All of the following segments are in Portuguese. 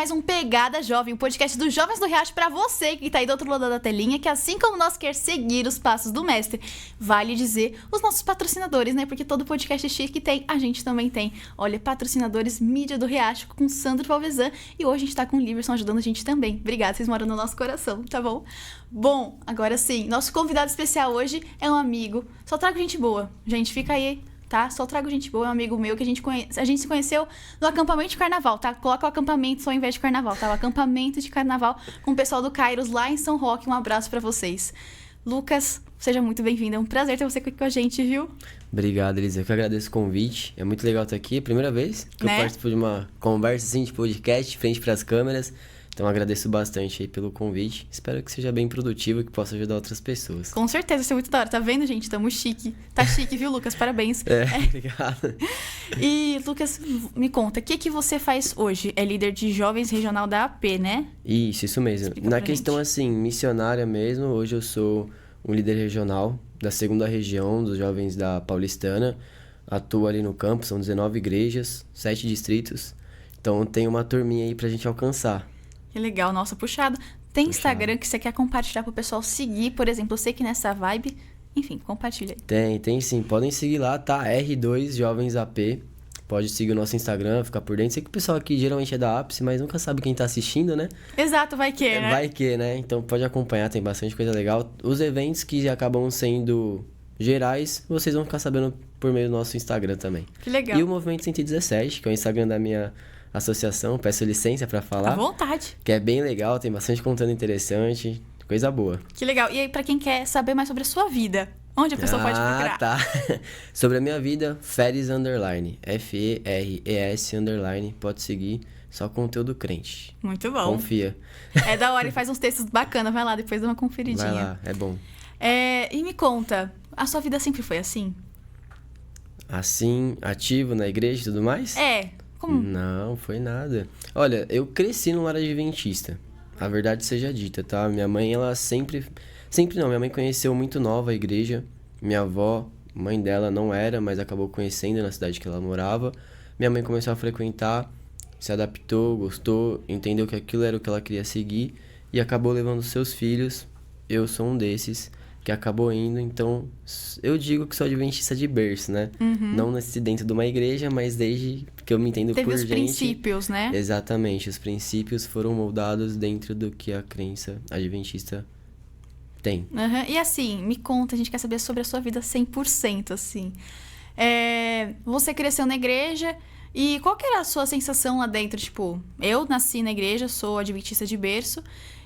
mais um Pegada Jovem, o podcast dos Jovens do Riacho pra você que tá aí do outro lado da telinha, que assim como nós quer seguir os passos do mestre. Vale dizer os nossos patrocinadores, né? Porque todo podcast chique tem, a gente também tem. Olha, patrocinadores Mídia do Riacho com Sandro Valvezan, e hoje a gente tá com o Liverson ajudando a gente também. Obrigada, vocês moram no nosso coração, tá bom? Bom, agora sim, nosso convidado especial hoje é um amigo. Só trago gente boa. Gente, fica aí, tá? Só trago gente boa, é um amigo meu que a gente se conheceu no acampamento de carnaval, tá? Coloca o acampamento só ao invés de carnaval, tá? O acampamento de carnaval com o pessoal do Kairos lá em São Roque. Um abraço pra vocês. Lucas, seja muito bem-vindo. É um prazer ter você aqui com a gente, viu? Obrigado, Elisa. Eu que agradeço o convite. É muito legal estar aqui. É a primeira vez que eu participo de uma conversa assim de podcast, frente para as câmeras. Então, agradeço bastante aí pelo convite. Espero que seja bem produtivo e que possa ajudar outras pessoas. Com certeza, isso é muito da hora. Tá vendo, gente? Tamo chique. Tá chique, viu, Lucas? Parabéns. Obrigado. E, Lucas, me conta, o que você faz hoje? É líder de jovens regional da AP, né? Isso mesmo. Explica Na pra questão, gente. assim, missionária mesmo, hoje eu sou um líder regional da 2ª região dos jovens da Paulistana. Atuo ali no campo, são 19 igrejas, 7 distritos. Então, tem uma turminha aí pra gente alcançar. Que legal, nossa, puxado. Tem Instagram que você quer compartilhar pro pessoal seguir, por exemplo, eu sei que nessa vibe... Enfim, compartilha aí. Tem sim. Podem seguir lá, tá? R2 Jovens AP. Pode seguir o nosso Instagram, ficar por dentro. Sei que o pessoal aqui geralmente é da Ápice, mas nunca sabe quem tá assistindo, né? Exato, vai que, né? Vai que, né? Então pode acompanhar, tem bastante coisa legal. Os eventos que acabam sendo gerais, vocês vão ficar sabendo por meio do nosso Instagram também. Que legal. E o Movimento 117, que é o Instagram da minha associação, peço licença pra falar. À vontade. Que é bem legal, tem bastante conteúdo interessante, coisa boa. Que legal. E aí, pra quem quer saber mais sobre a sua vida, onde a pessoa pode procurar? Tá. Sobre a minha vida, Feres _ Feres _ pode seguir, só conteúdo crente. Muito bom. Confia. É da hora e faz uns textos bacanas. Vai lá, depois dá uma conferidinha. Vai lá, é bom. E me conta, a sua vida sempre foi assim? Assim, ativo na igreja e tudo mais? Como? Não, foi nada. Olha, eu cresci num lar adventista. A verdade seja dita, tá? Minha mãe, ela sempre não, minha mãe conheceu muito nova a igreja. Minha avó, mãe dela não era, mas acabou conhecendo na cidade que ela morava. Minha mãe começou a frequentar, se adaptou, gostou, entendeu que aquilo era o que ela queria seguir e acabou levando seus filhos. Eu sou um desses que acabou indo, então eu digo que sou adventista de berço, né? Não nasci dentro de uma igreja, mas desde que eu me entendo Teve por os gente... princípios, né? Exatamente, os princípios foram moldados dentro do que a crença adventista tem. E assim, me conta, a gente quer saber sobre a sua vida 100%, assim. Você cresceu na igreja e qual que era a sua sensação lá dentro? Tipo, eu nasci na igreja, sou adventista de berço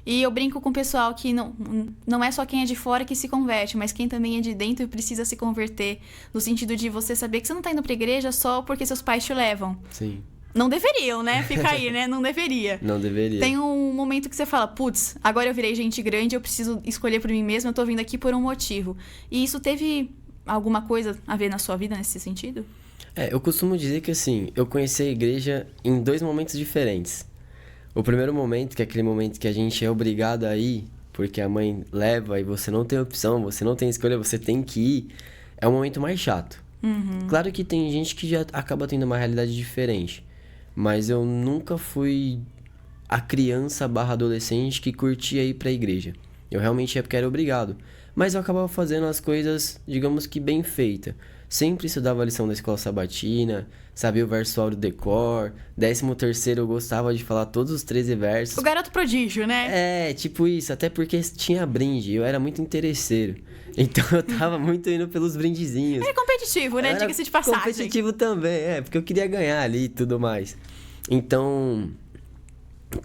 e eu brinco com o pessoal que não é só quem é de fora que se converte, mas quem também é de dentro e precisa se converter, no sentido de você saber que você não tá indo pra igreja só porque seus pais te levam. Sim. Não deveriam, né? Fica aí, né? Não deveria. Não deveria. Tem um momento que você fala, putz, agora eu virei gente grande, eu preciso escolher por mim mesma, eu tô vindo aqui por um motivo. E isso teve alguma coisa a ver na sua vida nesse sentido? Eu costumo dizer que assim, eu conheci a igreja em 2 momentos diferentes. O primeiro momento, que é aquele momento que a gente é obrigado a ir, porque a mãe leva e você não tem opção, você não tem escolha, você tem que ir, é o momento mais chato. Claro que tem gente que já acaba tendo uma realidade diferente, mas eu nunca fui a criança / adolescente que curtia ir pra igreja. Eu realmente ia porque era obrigado. Mas eu acabava fazendo as coisas, digamos que bem feitas. Sempre estudava a lição da escola sabatina, sabia o verso áureo decor. 13º eu gostava de falar todos os 13 versos. O garoto prodígio, né? Tipo isso, até porque tinha brinde, eu era muito interesseiro. Então eu tava muito indo pelos brindezinhos. É competitivo, né? Diga-se de passagem. Competitivo também, porque eu queria ganhar ali e tudo mais. Então,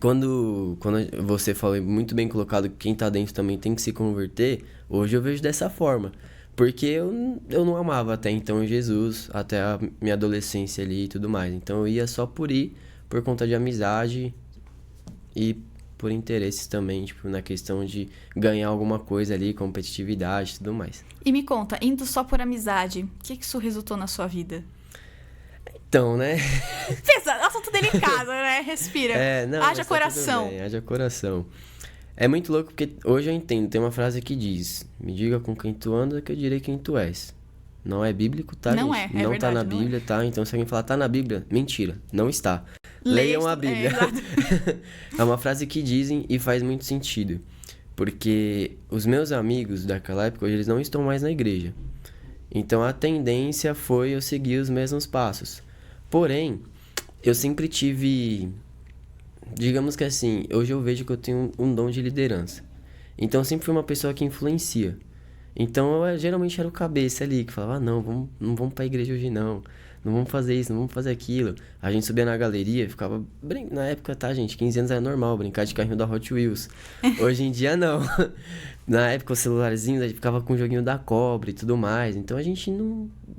quando você falou muito bem colocado que quem tá dentro também tem que se converter, hoje eu vejo dessa forma. Porque eu não amava até então Jesus, até a minha adolescência ali e tudo mais. Então eu ia só por ir, por conta de amizade e por interesses também, tipo, na questão de ganhar alguma coisa ali, competitividade e tudo mais. E me conta, indo só por amizade, o que isso resultou na sua vida? Então, né? Pesado, assunto delicado, né? Respira. Haja coração. Haja coração. É muito louco porque hoje eu entendo, tem uma frase que diz: me diga com quem tu anda que eu direi quem tu és. Não é bíblico, tá, não gente? É não verdade, tá na não Bíblia, tá? Então se alguém falar tá na Bíblia, mentira, não está. Leiam a Bíblia. exato. É uma frase que dizem e faz muito sentido. Porque os meus amigos daquela época, hoje eles não estão mais na igreja. Então a tendência foi eu seguir os mesmos passos. Porém, eu sempre tive... Digamos que assim, hoje eu vejo que eu tenho um dom de liderança. Então eu sempre fui uma pessoa que influencia. Então eu geralmente era o cabeça ali, que falava, não vamos pra igreja hoje não. Não vamos fazer isso, não vamos fazer aquilo. A gente subia na galeria, ficava... Na época, tá, gente? 15 anos era normal brincar de carrinho da Hot Wheels. Hoje em dia, não. Na época, os celularzinhos, a gente ficava com o joguinho da cobra e tudo mais. Então, a gente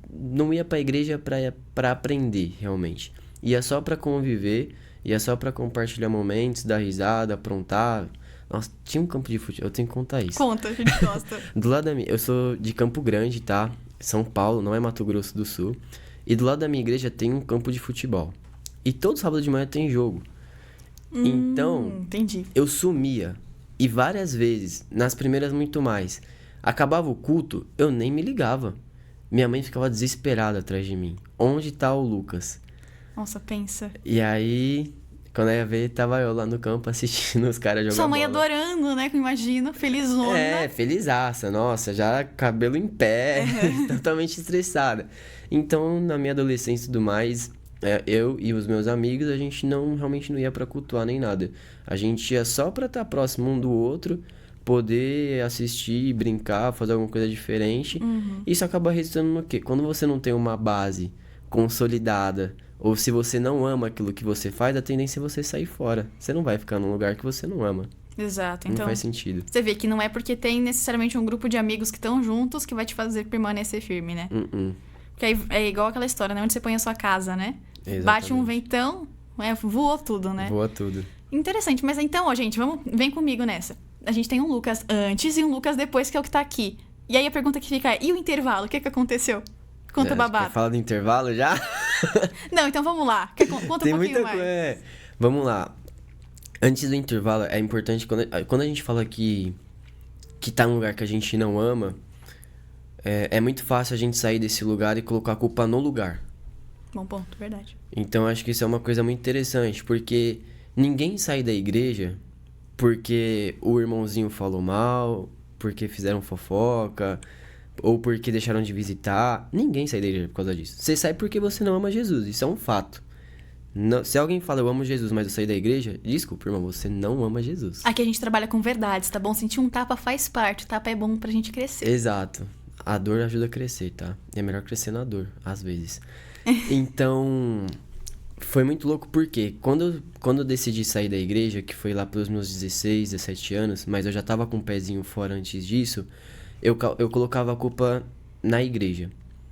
não ia pra igreja pra aprender, realmente. Ia só pra conviver, ia só pra compartilhar momentos, dar risada, aprontar. Nossa, tinha um campo de futebol, eu tenho que contar isso. Conta, a gente gosta. Do lado da minha... Eu sou de Campo Grande, tá? São Paulo, não é Mato Grosso do Sul. E do lado da minha igreja tem um campo de futebol. E todo sábado de manhã tem jogo. Então, entendi. eu sumia. E várias vezes, nas primeiras muito mais. Acabava o culto, eu nem me ligava. Minha mãe ficava desesperada atrás de mim. Onde tá o Lucas? Nossa, pensa. E aí, quando eu ia ver, tava eu lá no campo assistindo os caras jogar Sua mãe bola. adorando, né? Que eu imagino. Felizona. É, felizaça, nossa, já cabelo em pé, totalmente estressada. Então, na minha adolescência e tudo mais, eu e os meus amigos, a gente realmente não ia pra cultuar nem nada. A gente ia só pra estar próximo um do outro, poder assistir, brincar, fazer alguma coisa diferente. Isso acaba resultando no quê? Quando você não tem uma base consolidada, ou se você não ama aquilo que você faz, a tendência é você sair fora. Você não vai ficar num lugar que você não ama. Exato. Não Então, faz sentido. você vê que não é porque tem necessariamente um grupo de amigos que estão juntos que vai te fazer permanecer firme, né? Porque aí é igual aquela história, né? Onde você põe a sua casa, né? Exatamente. Bate um ventão, voou tudo, né? Voa tudo. Interessante. Mas então, ó, gente, vem comigo nessa. A gente tem um Lucas antes e um Lucas depois, que é o que tá aqui. E aí a pergunta que fica é, e o intervalo? O que aconteceu? Conta babado. Quer falar do intervalo já? Não, então vamos lá. Conta Tem um pouquinho muita mais. coisa. Vamos lá. Antes do intervalo, é importante, quando a gente fala que tá num lugar que a gente não ama, é muito fácil a gente sair desse lugar e colocar a culpa no lugar. Bom ponto, verdade. Então, acho que isso é uma coisa muito interessante, porque ninguém sai da igreja porque o irmãozinho falou mal, porque fizeram fofoca, ou porque deixaram de visitar. Ninguém sai da igreja por causa disso. Você sai porque você não ama Jesus, isso é um fato. Não, se alguém fala, eu amo Jesus, mas eu saí da igreja, desculpa, irmão, você não ama Jesus. Aqui a gente trabalha com verdades, tá bom? Sentir um tapa faz parte, o tapa é bom pra gente crescer. Exato. A dor ajuda a crescer, tá? E é melhor crescer na dor, às vezes. Então, foi muito louco porque quando eu decidi sair da igreja, que foi lá pelos meus 16, 17 anos, mas eu já tava com o pezinho fora antes disso, eu colocava a culpa na igreja.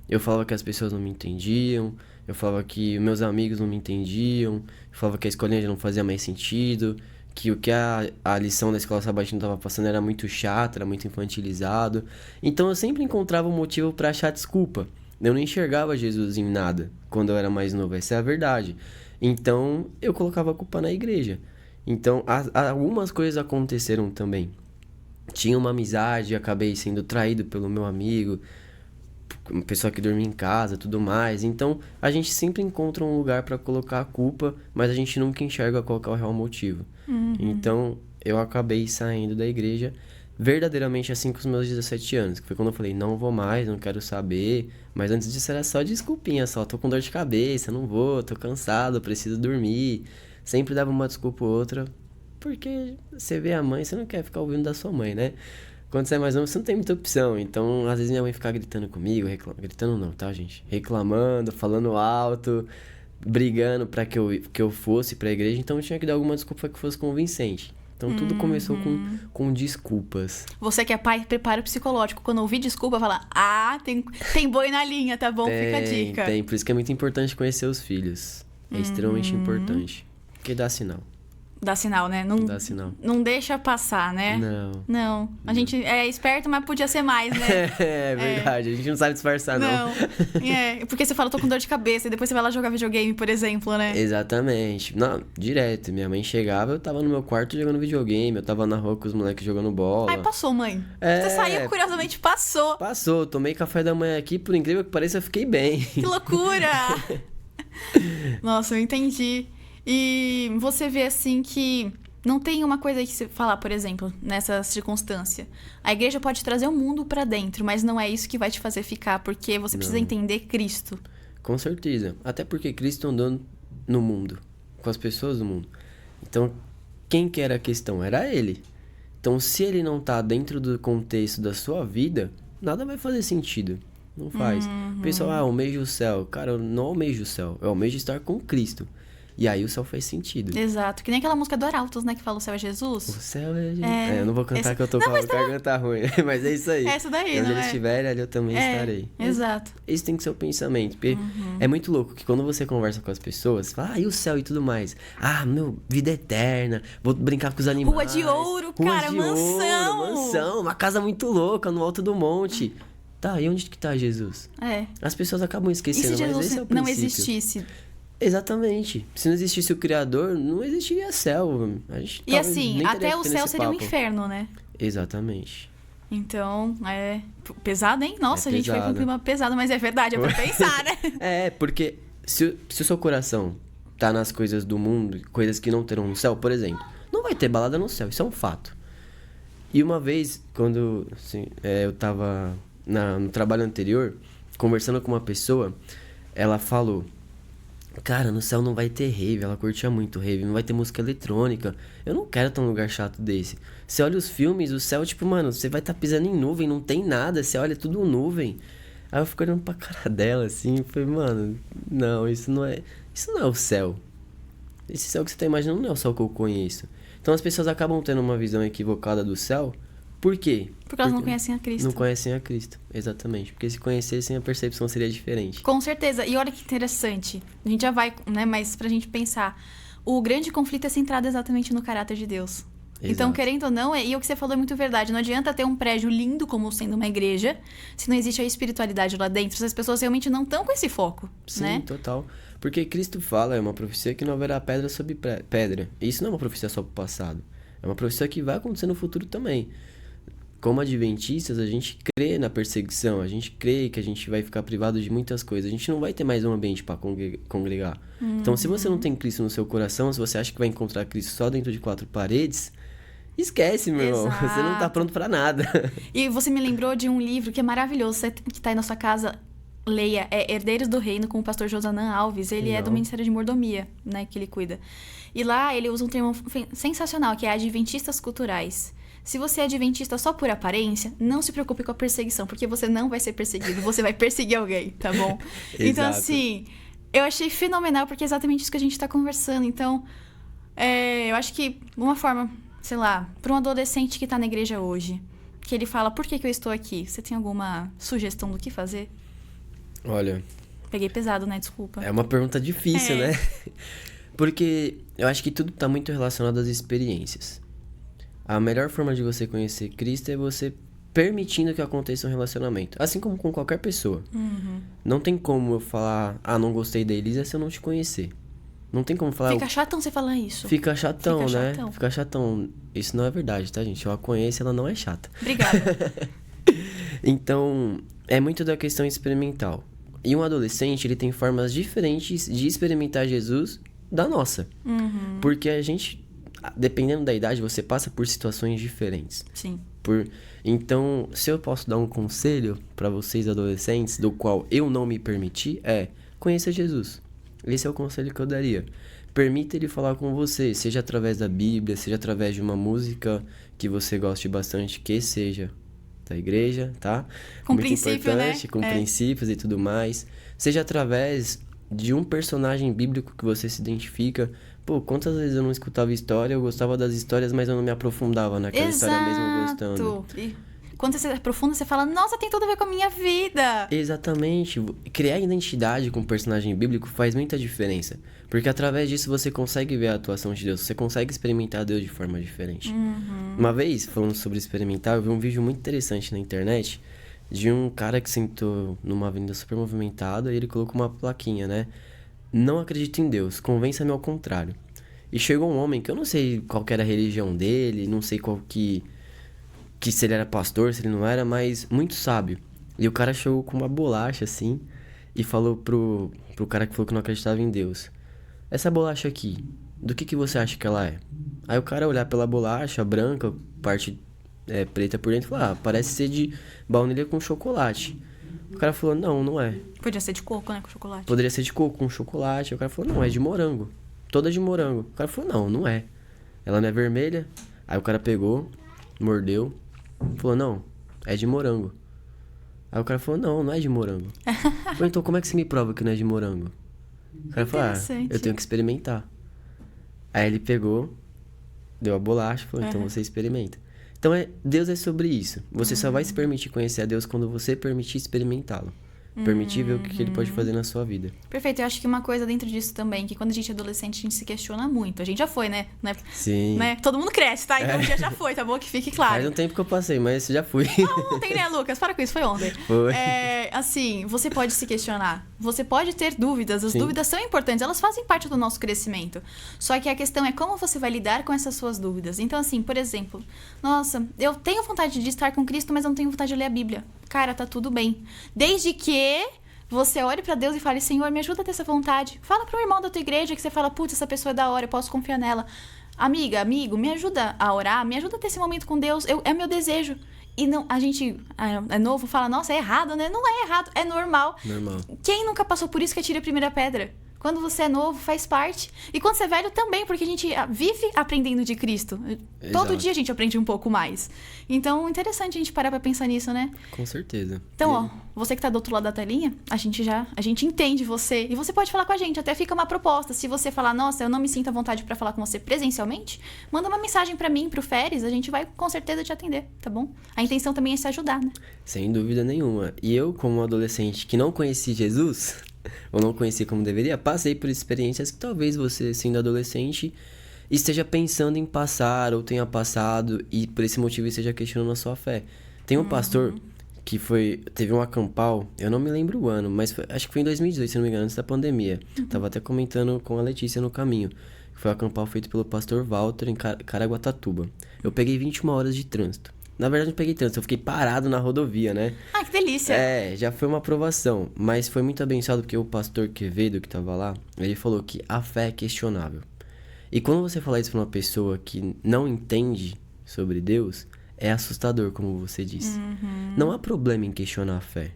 Eu falava que as pessoas não me entendiam, eu falava que meus amigos não me entendiam, eu falava que a escolinha já não fazia mais sentido, que o que a lição da escola sabatina tava passando era muito chato, era muito infantilizado. Então eu sempre encontrava um motivo pra achar desculpa. Eu não enxergava Jesus em nada quando eu era mais novo, essa é a verdade. Então eu colocava a culpa na igreja. Então algumas coisas aconteceram também. Tinha uma amizade, acabei sendo traído pelo meu amigo, uma pessoa que dormia em casa, tudo mais. Então, a gente sempre encontra um lugar pra colocar a culpa, mas a gente nunca enxerga qual que é o real motivo. Então, eu acabei saindo da igreja verdadeiramente assim com os meus 17 anos, que foi quando eu falei, não vou mais, não quero saber. Mas antes disso era só desculpinha, só tô com dor de cabeça, não vou, tô cansado, preciso dormir. Sempre dava uma desculpa ou outra, porque você vê a mãe, você não quer ficar ouvindo da sua mãe, né? Quando você é mais novo, você não tem muita opção. Então, às vezes minha mãe ficava gritando comigo, gritando não, tá, gente? Reclamando, falando alto, brigando pra que eu fosse pra igreja. Então, eu tinha que dar alguma desculpa que fosse convincente. Então, tudo começou com desculpas. Você que é pai, prepara o psicológico. Quando ouvir desculpa, fala, tem boi na linha, tá bom? Fica a dica. Tem, por isso que é muito importante conhecer os filhos. É extremamente importante. Porque dá sinal. Dá sinal, né? Não, Dá sinal. Não deixa passar, né? Não. A gente é esperto, mas podia ser mais, né? É verdade, a gente não sabe disfarçar, não. Porque você fala, tô com dor de cabeça, e depois você vai lá jogar videogame, por exemplo, né? Exatamente. Não, direto. Minha mãe chegava, eu tava no meu quarto jogando videogame, eu tava na rua com os moleques jogando bola. Ai, passou, mãe. Você saiu, curiosamente, passou. Passou, tomei café da manhã aqui, por incrível que pareça, eu fiquei bem. Que loucura! Nossa, eu entendi. E você vê assim que não tem uma coisa que se falar, por exemplo, nessa circunstância. A igreja pode trazer o mundo pra dentro, mas não é isso que vai te fazer ficar, porque você precisa Não. entender Cristo. Com certeza. Até porque Cristo andou no mundo, com as pessoas do mundo. Então, quem que era a questão? Era ele. Então, se ele não tá dentro do contexto da sua vida, nada vai fazer sentido. Não faz. O pessoal, almeja o céu. Cara, eu não almejo o céu. Eu almejo estar com Cristo. E aí o céu faz sentido. Exato. Que nem aquela música do Arautos, né? Que fala o céu é O Jesus. céu é Jesus. Eu não vou cantar essa- que eu tô Não, com a garganta ruim. Mas é isso aí. É essa daí, E onde não ele é? estiver, ali eu também estarei. Exato. Esse tem que ser o pensamento. Porque é muito louco que quando você conversa com as pessoas, fala, e o céu e tudo mais? Ah, meu, vida eterna, vou brincar com os animais. Rua de ouro, Rua cara, de mansão. ouro, mansão, uma casa muito louca no alto do monte. Tá, e onde que tá Jesus? É. As pessoas acabam E esquecendo, se mas Jesus esse é o não princípio. existisse? Exatamente. Se não existisse o Criador, não existiria céu. A gente E talvez assim, nem até teria o que ter céu nesse seria um papo. inferno, né? Exatamente. Então, pesado, hein? Nossa, É a gente foi com um pesado. clima pesado, mas é verdade, é pra pensar, né? É, porque se o seu coração tá nas coisas do mundo, coisas que não terão no céu, por exemplo, não vai ter balada no céu, isso é um fato. E uma vez, quando assim, eu tava no trabalho anterior, conversando com uma pessoa, ela falou: cara, no céu não vai ter rave, ela curtia muito rave, não vai ter música eletrônica. Eu não quero estar num lugar chato desse. Você olha os filmes, o céu, tipo, mano, você vai estar pisando em nuvem, não tem nada, você olha tudo nuvem. Aí eu fico olhando pra cara dela assim, e falei, mano, não, isso não é o céu. Esse céu que você tá imaginando não é o céu que eu conheço. Então as pessoas acabam tendo uma visão equivocada do céu. Por quê? Porque elas não conhecem a Cristo. Não conhecem a Cristo, exatamente. Porque se conhecessem, a percepção seria diferente. Com certeza. E olha que interessante. A gente já vai, né? Mas pra gente pensar. O grande conflito é centrado exatamente no caráter de Deus. Então, Exato. querendo ou não, e o que você falou é muito verdade. Não adianta ter um prédio lindo como sendo uma igreja, se não existe a espiritualidade lá dentro, se as pessoas realmente não estão com esse foco, Sim, né? total. Porque Cristo fala, é uma profecia que não haverá pedra sobre pedra. E isso não é uma profecia só pro passado. É uma profecia que vai acontecer no futuro também. Como adventistas, a gente crê na perseguição, a gente crê que a gente vai ficar privado de muitas coisas. A gente não vai ter mais um ambiente para congregar. Então, se você não tem Cristo no seu coração, se você acha que vai encontrar Cristo só dentro de quatro paredes, esquece, meu irmão. Você não tá Exato. pronto para nada. E você me lembrou de um livro que é maravilhoso, você que tá aí na sua casa, leia, é Herdeiros do Reino, com o pastor Josanã Alves. Ele é do Legal. Ministério de Mordomia, né, que ele cuida. E lá ele usa um termo sensacional, que é adventistas culturais. Se você é adventista só por aparência, não se preocupe com a perseguição, porque você não vai ser perseguido, você vai perseguir alguém, tá bom? Então, Exato. assim, eu achei fenomenal, porque é exatamente isso que a gente tá conversando. Então, eu acho que uma forma, sei lá, para um adolescente que tá na igreja hoje, que ele fala, por que que eu estou aqui? Você tem alguma sugestão do que fazer? Olha, Peguei pesado, né? Desculpa. é uma pergunta difícil, É. né? Porque eu acho que tudo tá muito relacionado às experiências. A melhor forma de você conhecer Cristo é você permitindo que aconteça um relacionamento. Assim como com qualquer pessoa. Não tem como eu falar, não gostei da Elisa se eu não te conhecer. Não tem como falar, Fica chatão você falar isso. fica chatão, Fica né? chatão. Fica chatão. Isso não é verdade, tá, gente? Eu a conheço, ela não é chata. Obrigada. Então, é muito da questão experimental. E um adolescente, ele tem formas diferentes de experimentar Jesus da nossa. Porque a gente, dependendo da idade, você passa por situações diferentes. Sim. Então, se eu posso dar um conselho para vocês adolescentes, do qual eu não me permiti, conheça Jesus. Esse é o conselho que eu daria. Permita ele falar com você, seja através da Bíblia, seja através de uma música que você goste bastante, que seja da igreja, tá? Com Muito princípio, né? importante, com É. princípios e tudo mais. Seja através de um personagem bíblico que você se identifica. Pô, quantas vezes eu não escutava história, eu gostava das histórias, mas eu não me aprofundava naquela história mesmo gostando. E quando você se aprofunda, você fala, nossa, tem tudo a ver com a minha vida. Exatamente. Criar identidade com um personagem bíblico faz muita diferença. Porque através disso você consegue ver a atuação de Deus. Você consegue experimentar Deus de forma diferente. Uma vez, falando sobre experimentar, eu vi um vídeo muito interessante na internet de um cara que sentou numa avenida super movimentada e ele colocou uma plaquinha, né? Não acredito em Deus, convença-me ao contrário. E chegou um homem que eu não sei qual que era a religião dele, não sei qual que se ele era pastor, se ele não era, mas muito sábio. E o cara chegou com uma bolacha, assim, e falou pro cara que falou que não acreditava em Deus: essa bolacha aqui, do que você acha que ela é? Aí o cara olhar pela bolacha branca, parte preta por dentro, e falar, parece ser de baunilha com chocolate. O cara falou, não, não é. Podia ser de coco, né, com chocolate. Poderia ser de coco com chocolate. O cara falou, não, é de morango. Toda de morango. O cara falou, não, não é. Ela não é vermelha. Aí o cara pegou, mordeu, falou, não, é de morango. Aí o cara falou, não, não é de morango. Eu falei, então como é que você me prova que não é de morango? O cara falou, eu tenho que experimentar. Aí ele pegou, deu a bolacha e falou, então você experimenta. Então, Deus é sobre isso. Você só vai se permitir conhecer a Deus quando você permitir experimentá-lo. Permitir ver o que ele pode fazer na sua vida. Perfeito. Eu acho que uma coisa dentro disso também, que quando a gente é adolescente, a gente se questiona muito. A gente já foi, né? Sim. Né? Todo mundo cresce, tá? Então o dia já foi, tá bom? Que fique claro. Faz um tempo que eu passei, mas já fui. Ontem, né, Lucas? Para com isso, foi ontem. Foi. Assim, você pode se questionar. Você pode ter dúvidas. As dúvidas são importantes. Elas fazem parte do nosso crescimento. Só que a questão é como você vai lidar com essas suas dúvidas. Então, assim, por exemplo, nossa, eu tenho vontade de estar com Cristo, mas eu não tenho vontade de ler a Bíblia. Cara, tá tudo bem. Desde que você ore pra Deus e fale, Senhor, me ajuda a ter essa vontade. Fala pro irmão da tua igreja que você fala, putz, essa pessoa é da hora, eu posso confiar nela. Amiga, amigo, me ajuda a orar, me ajuda a ter esse momento com Deus. É meu desejo. E não, a gente é novo, fala, nossa, é errado, né? Não é errado, é normal. Normal. Quem nunca passou por isso que atira a primeira pedra? Quando você é novo, faz parte. E quando você é velho, também, porque a gente vive aprendendo de Cristo. Exato. Todo dia a gente aprende um pouco mais. Então, interessante a gente parar pra pensar nisso, né? Com certeza. Então, ó, você que tá do outro lado da telinha, a gente entende você. E você pode falar com a gente, até fica uma proposta. Se você falar, nossa, eu não me sinto à vontade pra falar com você presencialmente, manda uma mensagem pra mim, pro Feres, a gente vai com certeza te atender, tá bom? A intenção também é se ajudar, né? Sem dúvida nenhuma. E eu, como adolescente que não conheci Jesus, ou não conheci como deveria, passei por experiências que talvez você, sendo adolescente, esteja pensando em passar ou tenha passado e por esse motivo esteja questionando a sua fé. Tem um pastor que teve um acampal, eu não me lembro o ano, mas acho que foi em 2018, se não me engano, antes da pandemia. Tava até comentando com a Letícia no caminho. Foi um acampal feito pelo pastor Walter em Caraguatatuba. Eu peguei 21 horas de trânsito. Na verdade, não peguei trânsito, eu fiquei parado na rodovia, né? Ah, que delícia! Já foi uma aprovação, mas foi muito abençoado porque o pastor Quevedo, que tava lá, ele falou que a fé é questionável. E quando você fala isso pra uma pessoa que não entende sobre Deus, é assustador, como você disse. Não há problema em questionar a fé.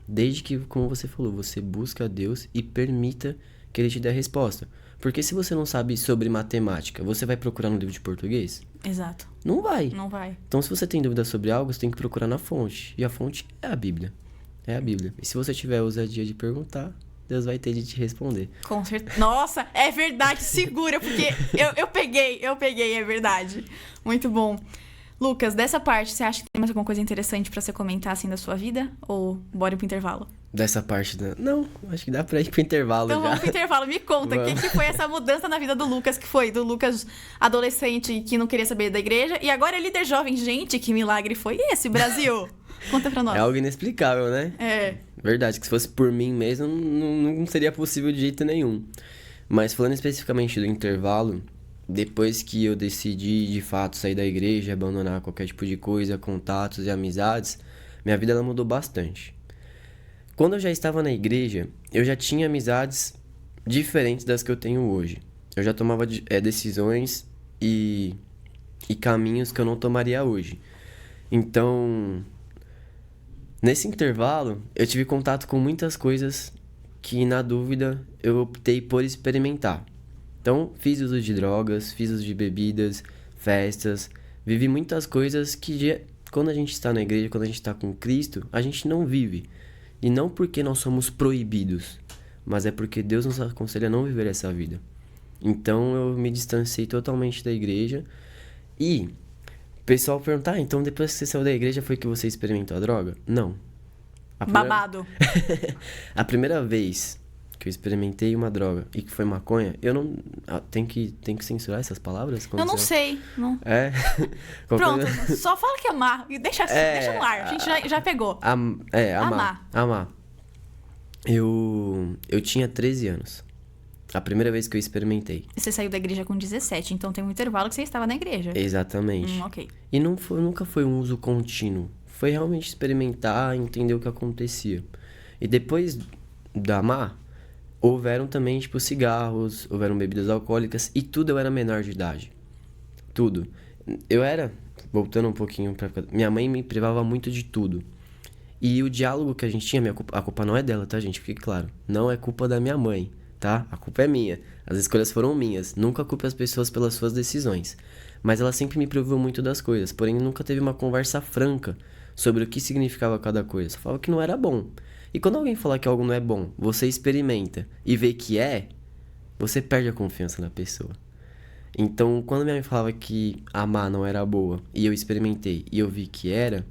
Desde que, como você falou, você busca a Deus e permita que Ele te dê a resposta. Porque se você não sabe sobre matemática, você vai procurar no livro de português? Exato. Não vai. Não vai. Então, se você tem dúvida sobre algo, você tem que procurar na fonte. E a fonte é a Bíblia. É a Bíblia. E se você tiver a ousadia de perguntar, Deus vai ter de te responder. Com certeza. Nossa, é verdade, segura, porque eu peguei, é verdade. Muito bom. Lucas, dessa parte, você acha que tem mais alguma coisa interessante pra você comentar, assim, da sua vida? Ou bora pro intervalo? Dessa parte, não, acho que dá pra ir pro intervalo então já. Vamos pro intervalo, me conta, o que foi essa mudança na vida do Lucas, que foi do Lucas adolescente que não queria saber da igreja, e agora é líder jovem. Gente, que milagre foi esse, Brasil? Conta pra nós. É algo inexplicável, né? É. Verdade, que se fosse por mim mesmo, não seria possível de jeito nenhum. Mas falando especificamente do intervalo, depois que eu decidi, de fato, sair da igreja, abandonar qualquer tipo de coisa, contatos e amizades, minha vida ela mudou bastante. Quando eu já estava na igreja, eu já tinha amizades diferentes das que eu tenho hoje. Eu já tomava decisões e caminhos que eu não tomaria hoje. Então, nesse intervalo, eu tive contato com muitas coisas que, na dúvida, eu optei por experimentar. Então, fiz uso de drogas, fiz uso de bebidas, festas, vivi muitas coisas que quando a gente está na igreja, quando a gente está com Cristo, a gente não vive. E não porque nós somos proibidos, mas é porque Deus nos aconselha a não viver essa vida. Então, eu me distanciei totalmente da igreja. E o pessoal pergunta, então depois que você saiu da igreja foi que você experimentou a droga? Não. Babado. A primeira vez que eu experimentei uma droga e que foi maconha, eu não... Tem que censurar essas palavras? Eu não sei. Não. É? Pronto, só fala que amar. Deixa no ar, a gente já pegou. Amar. Eu tinha 13 anos. A primeira vez que eu experimentei. Você saiu da igreja com 17, então tem um intervalo que você estava na igreja. Exatamente. Ok. E nunca foi um uso contínuo. Foi realmente experimentar, entender o que acontecia. E depois da amar, houveram também, tipo, cigarros, houveram bebidas alcoólicas, e tudo eu era menor de idade. Tudo. Eu era, voltando um pouquinho pra... Minha mãe me privava muito de tudo. E o diálogo que a gente tinha, a culpa não é dela, tá, gente? Fique claro. Não é culpa da minha mãe, tá? A culpa é minha. As escolhas foram minhas. Nunca culpe as pessoas pelas suas decisões. Mas ela sempre me privou muito das coisas. Porém, nunca teve uma conversa franca sobre o que significava cada coisa. Só falava que não era bom. E quando alguém fala que algo não é bom, você experimenta e vê que é, você perde a confiança na pessoa. Então, quando minha mãe falava que amar não era boa, e eu experimentei e eu vi que era,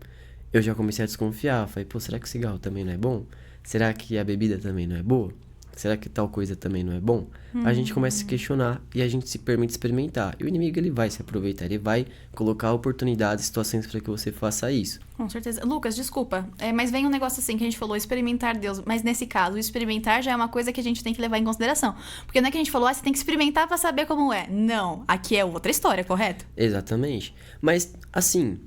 eu já comecei a desconfiar. Falei, pô, será que o cigarro também não é bom? Será que a bebida também não é boa? Será que tal coisa também não é bom? A gente começa a se questionar e a gente se permite experimentar. E o inimigo, ele vai se aproveitar, ele vai colocar oportunidades, situações para que você faça isso. Com certeza. Lucas, desculpa, mas vem um negócio assim que a gente falou, experimentar Deus. Mas nesse caso, o experimentar já é uma coisa que a gente tem que levar em consideração. Porque não é que a gente falou, você tem que experimentar pra saber como é. Não, aqui é outra história, correto? Exatamente. Mas, assim,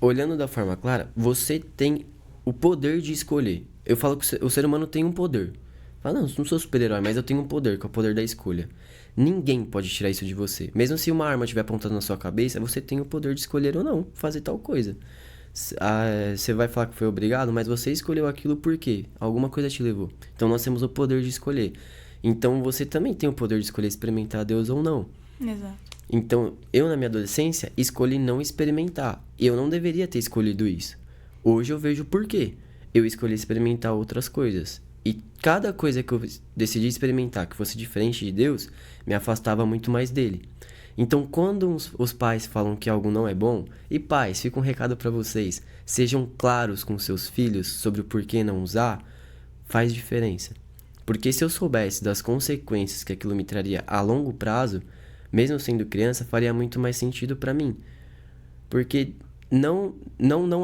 olhando da forma clara, você tem o poder de escolher. Eu falo que o ser humano tem um poder. Fala, não sou super-herói, mas eu tenho um poder, que é o poder da escolha. Ninguém pode tirar isso de você. Mesmo se uma arma estiver apontando na sua cabeça, você tem o poder de escolher ou não fazer tal coisa. Você vai falar que foi obrigado, mas você escolheu aquilo por quê? Alguma coisa te levou. Então nós temos o poder de escolher. Então você também tem o poder de escolher experimentar Deus ou não. Exato. Então, eu na minha adolescência escolhi não experimentar. E eu não deveria ter escolhido isso. Hoje eu vejo por quê. Eu escolhi experimentar outras coisas. E cada coisa que eu decidi experimentar que fosse diferente de Deus, me afastava muito mais dele. Então, quando os pais falam que algo não é bom, e pais, fica um recado para vocês, sejam claros com seus filhos sobre o porquê não usar, faz diferença. Porque se eu soubesse das consequências que aquilo me traria a longo prazo, mesmo sendo criança, faria muito mais sentido para mim. Porque não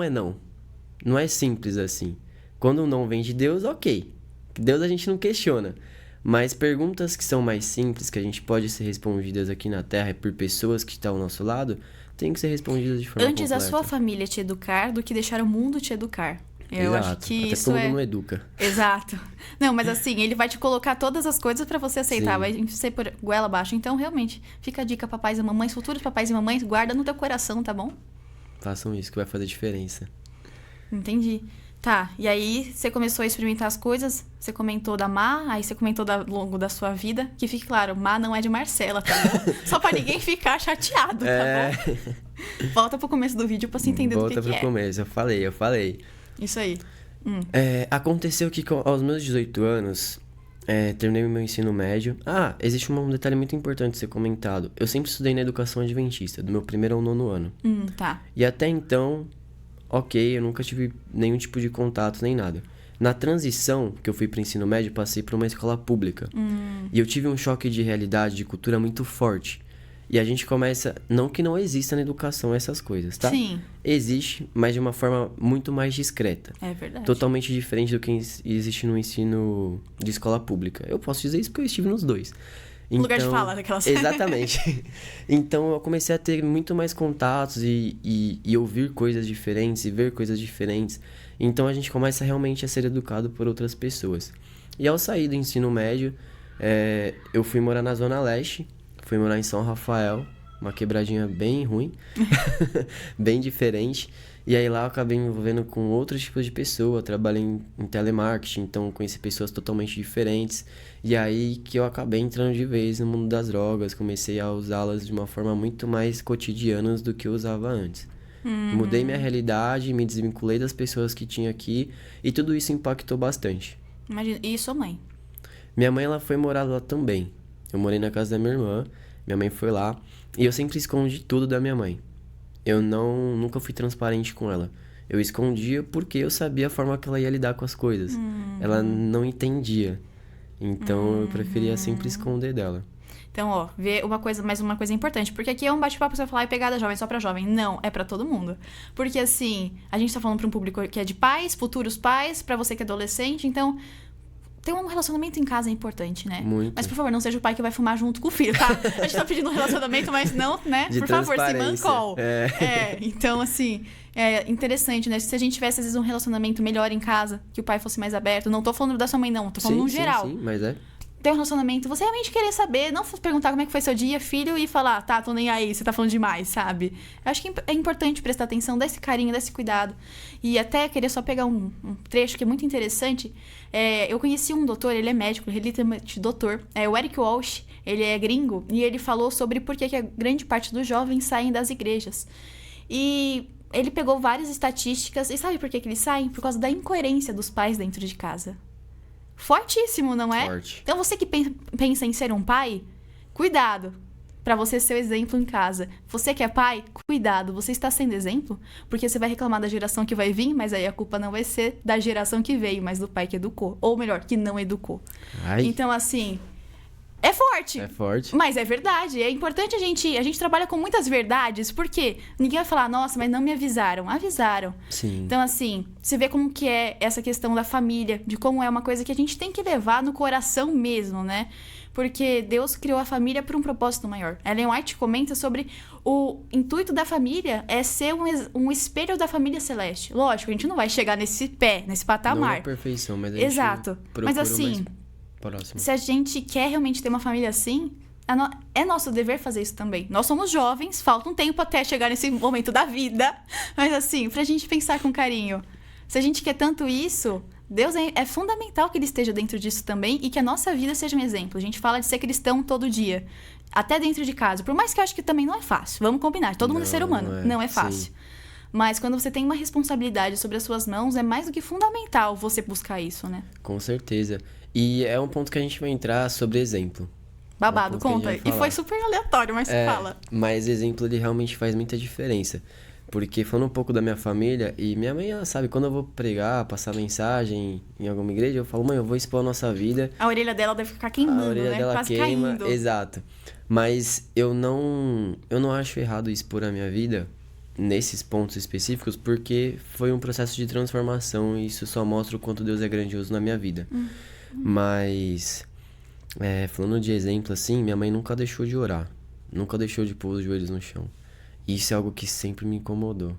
é não. Não é simples assim. Quando um não vem de Deus, ok. Deus a gente não questiona. Mas perguntas que são mais simples, que a gente pode ser respondidas aqui na Terra e por pessoas que estão ao nosso lado, tem que ser respondidas de forma Antes completa. a sua família te educar do que deixar o mundo te educar. Eu Exato. acho que até isso todo mundo não educa. Exato. Não, mas assim, ele vai te colocar todas as coisas pra você aceitar, Sim. vai ser por goela abaixo. Então, realmente, fica a dica, papais e mamães, futuros papais e mamães, guarda no teu coração, tá bom? Façam isso que vai fazer diferença. Entendi. Tá, e aí você começou a experimentar as coisas, você comentou da Má, aí você comentou ao longo da sua vida, que fique claro, Má não é de Marcela, tá bom? Só pra ninguém ficar chateado, tá bom? Volta pro começo do vídeo pra se entender Volta do que pro é. começo, eu falei. Isso aí. Aconteceu que aos meus 18 anos, terminei o meu ensino médio. Existe um detalhe muito importante ser comentado. Eu sempre estudei na educação adventista, do meu primeiro ao 9º ano. Tá. E até então, ok, eu nunca tive nenhum tipo de contato, nem nada. Na transição, que eu fui pro ensino médio, passei por uma escola pública. E eu tive um choque de realidade, de cultura muito forte. E a gente começa... Não que não exista na educação essas coisas, tá? Sim. Existe, mas de uma forma muito mais discreta. É verdade. Totalmente diferente do que existe no ensino de escola pública. Eu posso dizer isso porque eu estive nos dois. Lugar de fala daquelas... Exatamente. Então, eu comecei a ter muito mais contatos e ouvir coisas diferentes e ver coisas diferentes. Então, a gente começa realmente a ser educado por outras pessoas. E ao sair do ensino médio, eu fui morar na Zona Leste. Fui morar em São Rafael, uma quebradinha bem ruim, bem diferente. E aí lá eu acabei me envolvendo com outros tipos de pessoa, trabalhei em telemarketing, então conheci pessoas totalmente diferentes. E aí que eu acabei entrando de vez no mundo das drogas, comecei a usá-las de uma forma muito mais cotidiana do que eu usava antes. Mudei minha realidade, me desvinculei das pessoas que tinha aqui e tudo isso impactou bastante. Imagina, e sua mãe? Minha mãe, ela foi morar lá também. Eu morei na casa da minha irmã, minha mãe foi lá, e eu sempre escondi tudo da minha mãe. Eu nunca fui transparente com ela. Eu escondia porque eu sabia a forma que ela ia lidar com as coisas. Ela não entendia. Então eu preferia sempre esconder dela. Então, ó, vê mais uma coisa importante. Porque aqui é um bate-papo, você vai falar, pegada jovem, só pra jovem. Não, é pra todo mundo. Porque, assim, a gente tá falando pra um público que é de pais, futuros pais, pra você que é adolescente. Então, ter um relacionamento em casa é importante, né? Muito. Mas, por favor, não seja o pai que vai fumar junto com o filho, tá? A gente tá pedindo um relacionamento, mas não, né? De por favor, se transparência. mancol. Então, assim, é interessante, né? Se a gente tivesse, às vezes, um relacionamento melhor em casa, que o pai fosse mais aberto. Não tô falando da sua mãe, não. Tô falando no geral. Sim, mas é. Ter um relacionamento, você realmente querer saber, não perguntar como é que foi seu dia, filho, e falar, tá, tô nem aí, você tá falando demais, sabe? Eu acho que é importante prestar atenção, dar esse carinho, dar esse cuidado. E até queria só pegar um trecho que é muito interessante. Eu conheci um doutor, ele é médico, ele é literalmente doutor, o Eric Walsh, ele é gringo, e ele falou sobre por que a grande parte dos jovens saem das igrejas. E ele pegou várias estatísticas, e sabe por que eles saem? Por causa da incoerência dos pais dentro de casa. Fortíssimo, não é? Forte. Então você que pensa em ser um pai, cuidado pra você ser o exemplo em casa. Você que é pai, cuidado, você está sendo exemplo, porque você vai reclamar da geração que vai vir, mas aí a culpa não vai ser da geração que veio, mas do pai que educou, ou melhor, que não educou. Ai. Então assim, é forte. É forte. Mas é verdade. É importante a gente trabalha com muitas verdades, porque ninguém vai falar, nossa, mas não me avisaram. Avisaram. Sim. Então, assim, você vê como que é essa questão da família, de como é uma coisa que a gente tem que levar no coração mesmo, né? Porque Deus criou a família por um propósito maior. Ellen White comenta sobre o intuito da família é ser um espelho da família celeste. Lógico, a gente não vai chegar nesse patamar. Não é perfeição, mas a gente Exato. Mas assim, próximo. se a gente quer realmente ter uma família assim, é nosso dever fazer isso também. Nós somos jovens, falta um tempo até chegar nesse momento da vida. Mas assim, pra gente pensar com carinho. Se a gente quer tanto isso, Deus é fundamental que Ele esteja dentro disso também e que a nossa vida seja um exemplo. A gente fala de ser cristão todo dia, até dentro de casa. Por mais que eu acho que também não é fácil. Vamos combinar, todo mundo é ser humano. Não é fácil. Sim. Mas quando você tem uma responsabilidade sobre as suas mãos, é mais do que fundamental você buscar isso, né? Com certeza. E é um ponto que a gente vai entrar sobre exemplo. Babado, conta. E foi super aleatório, mas fala. Mas exemplo, ele realmente faz muita diferença. Porque falando um pouco da minha família, e minha mãe, ela sabe, quando eu vou pregar, passar mensagem em alguma igreja, eu falo, mãe, eu vou expor a nossa vida. A orelha dela deve ficar queimando, a orelha né? dela quase queima, caindo. Exato. Mas eu não acho errado expor a minha vida nesses pontos específicos, porque foi um processo de transformação e isso só mostra o quanto Deus é grandioso na minha vida. Mas, falando de exemplo assim, minha mãe nunca deixou de orar. Nunca deixou de pôr os joelhos no chão. Isso é algo que sempre me incomodou.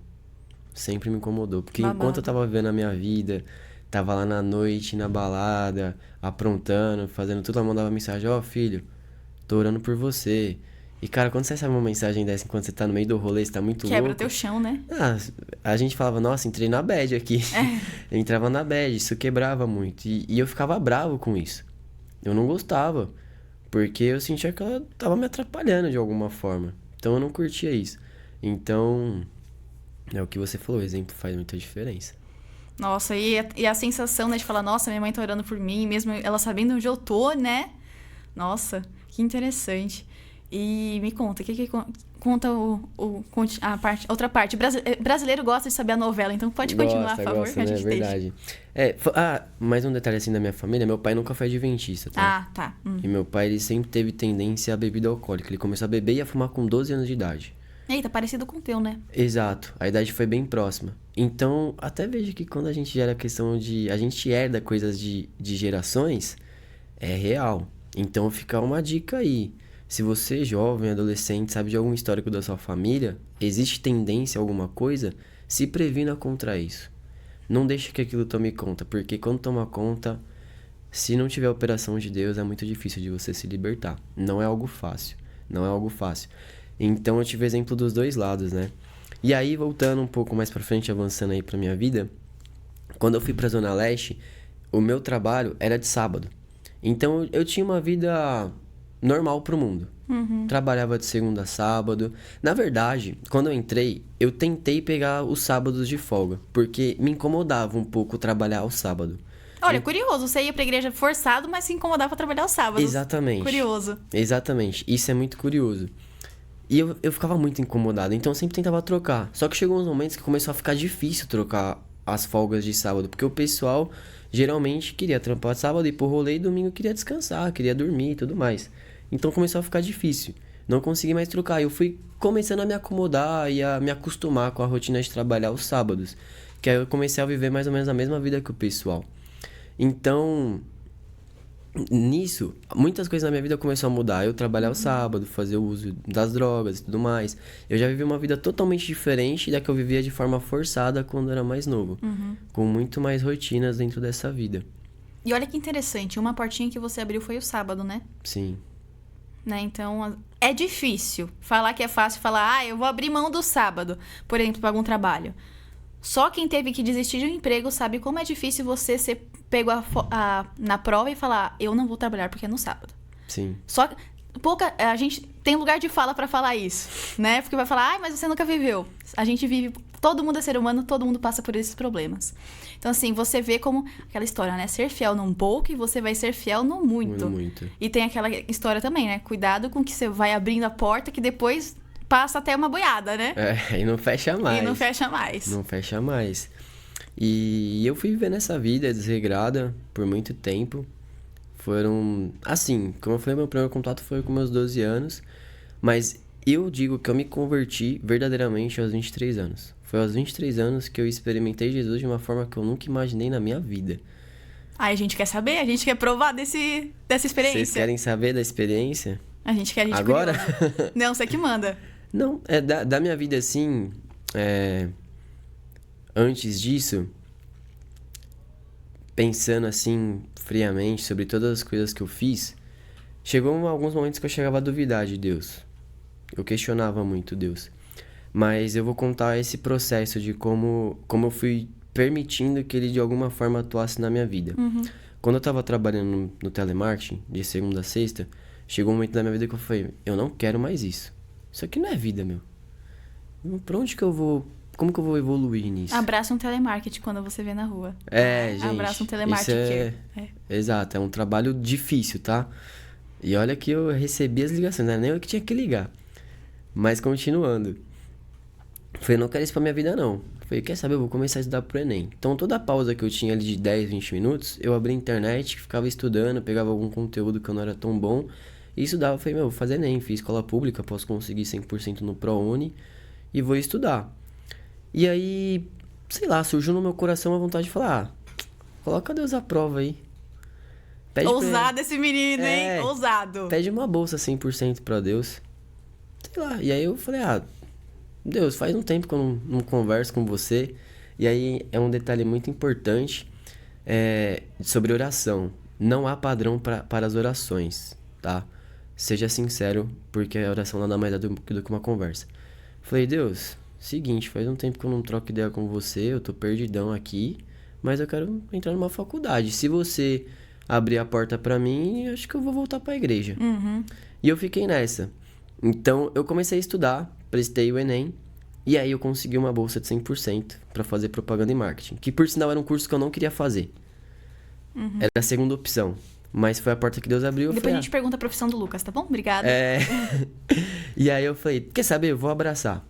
Sempre me incomodou. Porque enquanto eu tava vivendo a minha vida, tava lá na noite, na balada, aprontando, fazendo tudo, ela mandava mensagem, ó, filho, tô orando por você. E, cara, quando você recebe uma mensagem dessa, enquanto você tá no meio do rolê, você tá muito louco... Quebra teu chão, né? A gente falava, nossa, entrei na bad aqui. Eu entrava na bad, isso quebrava muito. E eu ficava bravo com isso. Eu não gostava. Porque eu sentia que ela tava me atrapalhando de alguma forma. Então eu não curtia isso. Então, é o que você falou, o exemplo faz muita diferença. Nossa, e a sensação, né, de falar, nossa, minha mãe tá orando por mim, mesmo ela sabendo onde eu tô, né? Nossa, que interessante. E me conta, o que conta a outra parte? Brasileiro gosta de saber a novela, então pode continuar, por favor, gosta, que a né? gente Verdade. Mais um detalhe assim da minha família, meu pai nunca foi adventista, tá? Tá. E meu pai, ele sempre teve tendência à bebida alcoólica. Ele começou a beber e a fumar com 12 anos de idade. Eita, parecido com o teu, né? Exato, a idade foi bem próxima. Então, até vejo que quando a gente gera a questão de... A gente herda coisas de gerações, é real. Então, fica uma dica aí. Se você, jovem, adolescente, sabe de algum histórico da sua família, existe tendência a alguma coisa, se previna contra isso. Não deixe que aquilo tome conta, porque quando toma conta, se não tiver operação de Deus, é muito difícil de você se libertar. Não é algo fácil. Não é algo fácil. Então, eu tive exemplo dos dois lados, né? E aí, voltando um pouco mais pra frente, avançando aí pra minha vida, quando eu fui pra Zona Leste, o meu trabalho era de sábado. Então, eu tinha uma vida normal pro mundo. Trabalhava de segunda a sábado. Na verdade, quando eu entrei, eu tentei pegar os sábados de folga, porque me incomodava um pouco trabalhar ao sábado. Olha, curioso, você ia pra igreja forçado, mas se incomodava pra trabalhar aos sábados. Exatamente. Curioso. Exatamente, isso é muito curioso. E eu ficava muito incomodado, então eu sempre tentava trocar. Só que chegou uns momentos que começou a ficar difícil trocar as folgas de sábado, porque o pessoal geralmente queria trampar sábado e ir pro rolê, e domingo queria descansar, queria dormir e tudo mais. Então começou a ficar difícil, não consegui mais trocar. Eu fui começando a me acomodar e a me acostumar com a rotina de trabalhar os sábados, que aí eu comecei a viver mais ou menos a mesma vida que o pessoal. Então, Nisso, muitas coisas na minha vida começaram a mudar. Eu trabalhar o sábado, fazer o uso das drogas e tudo mais. Eu já vivi uma vida totalmente diferente da que eu vivia de forma forçada quando era mais novo. Com muito mais rotinas dentro dessa vida. E olha que interessante, uma portinha que você abriu foi o sábado, né? Sim. Né? Então, é difícil falar que é fácil falar, eu vou abrir mão do sábado, por exemplo, para algum trabalho. Só quem teve que desistir de um emprego sabe como é difícil você ser pego na prova e falar, eu não vou trabalhar porque é no sábado. Sim. Só que a gente tem lugar de fala pra falar isso, né? Porque vai falar, mas você nunca viveu. A gente vive, todo mundo é ser humano, todo mundo passa por esses problemas. Então, assim, você vê como aquela história, né? Ser fiel num pouco e você vai ser fiel no muito. Muito. E tem aquela história também, né? Cuidado com que você vai abrindo a porta que depois passa até uma boiada, né? E não fecha mais. E não fecha mais. Não fecha mais. E eu fui vivendo essa vida desregrada por muito tempo. Foram... Assim, como eu falei, meu primeiro contato foi com meus 12 anos. Mas eu digo que eu me converti verdadeiramente aos 23 anos. Foi aos 23 anos que eu experimentei Jesus de uma forma que eu nunca imaginei na minha vida. A gente quer saber, a gente quer provar dessa experiência. Vocês querem saber da experiência? A gente quer, a gente agora? Não, você que manda. Não, da minha vida assim... Antes disso, pensando assim, friamente, sobre todas as coisas que eu fiz, chegou alguns momentos que eu chegava a duvidar de Deus. Eu questionava muito Deus. Mas eu vou contar esse processo de como eu fui permitindo que Ele de alguma forma atuasse na minha vida. Quando eu tava trabalhando no telemarketing, de segunda a sexta, chegou um momento da minha vida que eu falei, eu não quero mais isso. Isso aqui não é vida, meu. Pra onde que eu vou... Como que eu vou evoluir nisso? Abraça um telemarketing quando você vê na rua. Gente. Abraça um telemarketer. Exato, é um trabalho difícil, tá? E olha que eu recebi as ligações, não era nem eu que tinha que ligar. Mas continuando. Falei, não quero isso pra minha vida, não. Falei, quer saber, eu vou começar a estudar pro Enem. Então toda a pausa que eu tinha ali de 10, 20 minutos, eu abria a internet, ficava estudando, pegava algum conteúdo que eu não era tão bom e estudava. Falei, vou fazer Enem, fiz escola pública, posso conseguir 100% no ProUni e vou estudar. E aí, sei lá, surgiu no meu coração a vontade de falar, coloca Deus à prova aí. Pede ousado esse menino, hein? Ousado. Pede uma bolsa 100% pra Deus. Sei lá, e aí eu falei, Deus, faz um tempo que eu não converso com você. E aí é um detalhe muito importante sobre oração. Não há padrão para as orações, tá? Seja sincero, porque a oração nada mais é do que uma conversa. Falei, Deus... Seguinte, faz um tempo que eu não troco ideia com você, eu tô perdidão aqui, mas eu quero entrar numa faculdade. Se você abrir a porta pra mim, acho que eu vou voltar pra igreja. E eu fiquei nessa. Então, eu comecei a estudar, prestei o Enem, e aí eu consegui uma bolsa de 100% pra fazer propaganda e marketing, que por sinal era um curso que eu não queria fazer. Era a segunda opção, mas foi a porta que Deus abriu. Depois a gente pergunta a profissão do Lucas, tá bom? Obrigada. E aí eu falei, quer saber, eu vou abraçar.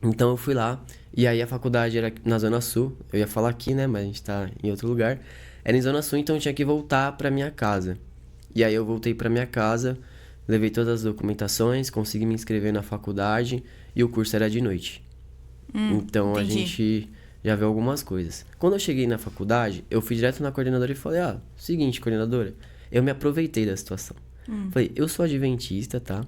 Então eu fui lá, e aí a faculdade era na Zona Sul, eu ia falar aqui, né, mas a gente tá em outro lugar. Era em Zona Sul, então eu tinha que voltar pra minha casa. E aí eu voltei pra minha casa, levei todas as documentações, consegui me inscrever na faculdade, e o curso era de noite. Então entendi. A gente já viu algumas coisas. Quando eu cheguei na faculdade, eu fui direto na coordenadora e falei, seguinte, coordenadora, eu me aproveitei da situação. Falei, eu sou adventista, tá?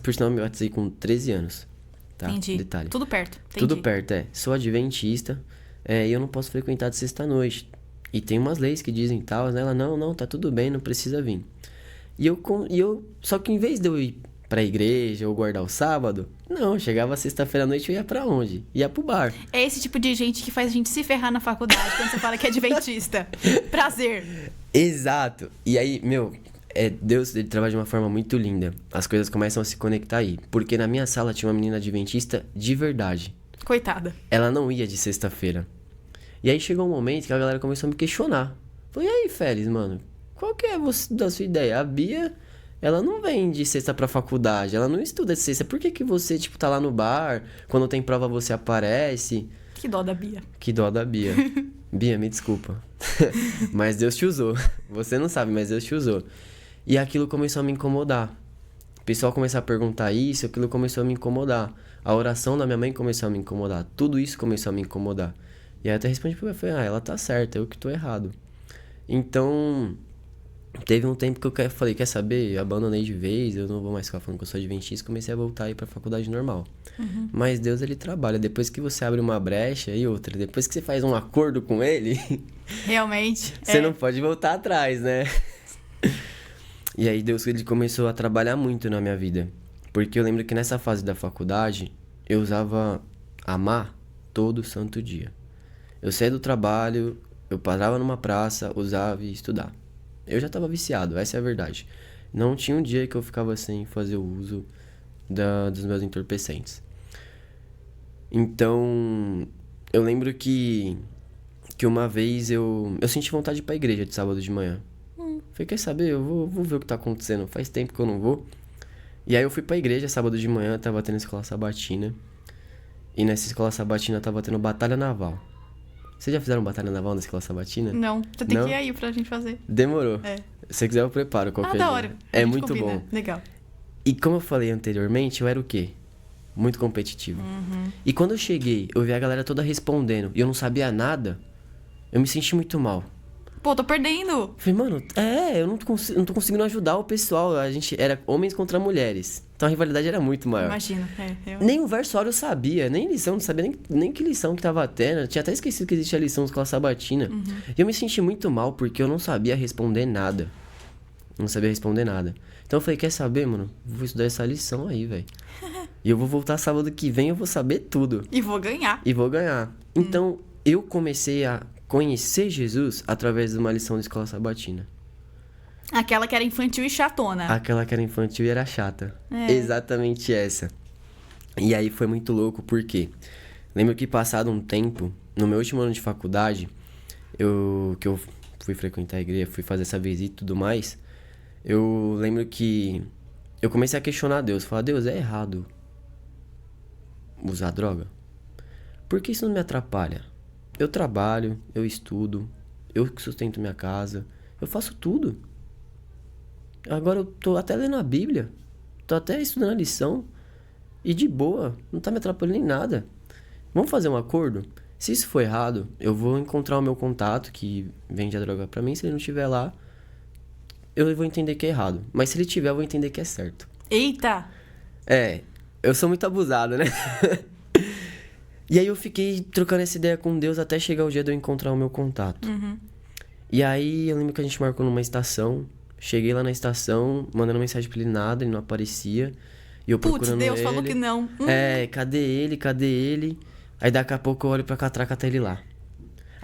Por sinal, eu me batizei com 13 anos. Tá? Entendi. Detalhe. Tudo perto. Entendi. Tudo perto, Sou adventista e eu não posso frequentar de sexta-noite. E tem umas leis que dizem tal, né? Ela, não, tá tudo bem, não precisa vir. E eu só que em vez de eu ir pra igreja ou guardar o sábado, não, chegava sexta-feira à noite e eu ia pra onde? Ia pro bar. É esse tipo de gente que faz a gente se ferrar na faculdade quando você fala que é adventista. Prazer. Exato. E aí, Deus, ele trabalha de uma forma muito linda. As coisas começam a se conectar aí. Porque na minha sala tinha uma menina adventista de verdade. Coitada. Ela não ia de sexta-feira. E aí chegou um momento que a galera começou a me questionar. Falei, e aí, Félix, mano? Qual que é da sua ideia? A Bia, ela não vem de sexta pra faculdade. Ela não estuda de sexta. Por que você, tá lá no bar? Quando tem prova você aparece? Que dó da Bia. Que dó da Bia. Bia, me desculpa. Mas Deus te usou. Você não sabe, mas Deus te usou. E aquilo começou a me incomodar. O pessoal começou a perguntar isso, aquilo começou a me incomodar. A oração da minha mãe começou a me incomodar. Tudo isso começou a me incomodar. E aí eu até respondi pra ela, ela tá certa, eu que tô errado. Então, Teve um tempo que falei, quer saber? Eu abandonei de vez, eu não vou mais ficar falando que eu sou adventista, comecei a voltar a ir pra faculdade normal. Mas Deus, ele trabalha. Depois que você abre uma brecha e outra, depois que você faz um acordo com ele, Realmente. você não pode voltar atrás, né? E aí Deus, ele começou a trabalhar muito na minha vida. Porque eu lembro que nessa fase da faculdade, eu usava amar todo santo dia. Eu saía do trabalho, eu parava numa praça, usava e ia estudar. Eu já tava viciado, essa é a verdade. Não tinha um dia que eu ficava sem fazer o uso dos meus entorpecentes. Então, eu lembro que uma vez eu senti vontade de ir pra igreja de sábado de manhã. Falei, quer saber? Eu vou ver o que tá acontecendo. Faz tempo que eu não vou. E aí eu fui pra igreja sábado de manhã, tava tendo escola sabatina. E nessa escola sabatina tava tendo batalha naval. Vocês já fizeram batalha naval na escola sabatina? Não, você tem Não? que ir aí pra gente fazer. Demorou. É. Se você quiser, eu preparo qualquer dia. Da hora. A É gente muito combina. bom. Legal. E como eu falei anteriormente, eu era o quê? Muito competitivo. E quando eu cheguei, eu vi a galera toda respondendo e eu não sabia nada, eu me senti muito mal. Pô, tô perdendo. Falei, mano, eu não tô conseguindo ajudar o pessoal. A gente era homens contra mulheres. Então a rivalidade era muito maior. Imagino. Nem o versório eu sabia, nem lição, não sabia nem que lição que tava tendo. Eu tinha até esquecido que existia lição de escola sabatina. E eu me senti muito mal porque eu não sabia responder nada. Não sabia responder nada. Então eu falei, quer saber, mano? Vou estudar essa lição aí, velho. E eu vou voltar sábado que vem, eu vou saber tudo. E vou ganhar. E vou ganhar. Então, eu comecei a conhecer Jesus através de uma lição de escola sabatina. Aquela que era infantil e chatona. Aquela que era infantil e era chata. Exatamente essa. E aí foi muito louco, porque lembro que passado um tempo, no meu último ano de faculdade, que eu fui frequentar a igreja, fui fazer essa visita e tudo mais, eu lembro que eu comecei a questionar Deus. Falar, Deus, é errado usar droga? Por que isso não me atrapalha? Eu trabalho, eu estudo, eu sustento minha casa, eu faço tudo. Agora eu tô até lendo a Bíblia, tô até estudando a lição, e de boa, não tá me atrapalhando em nada. Vamos fazer um acordo? Se isso for errado, eu vou encontrar o meu contato que vende a droga pra mim. Se ele não estiver lá, eu vou entender que é errado. Mas se ele tiver, eu vou entender que é certo. Eita! Eu sou muito abusado, né? E aí eu fiquei trocando essa ideia com Deus até chegar o dia de eu encontrar o meu contato. E aí eu lembro que a gente marcou numa estação. Cheguei lá na estação, mandando mensagem pra ele, nada, ele não aparecia. E eu procurando Deus ele. falou que não. Cadê ele? Cadê ele? Aí daqui a pouco eu olho pra catraca, tá ele lá.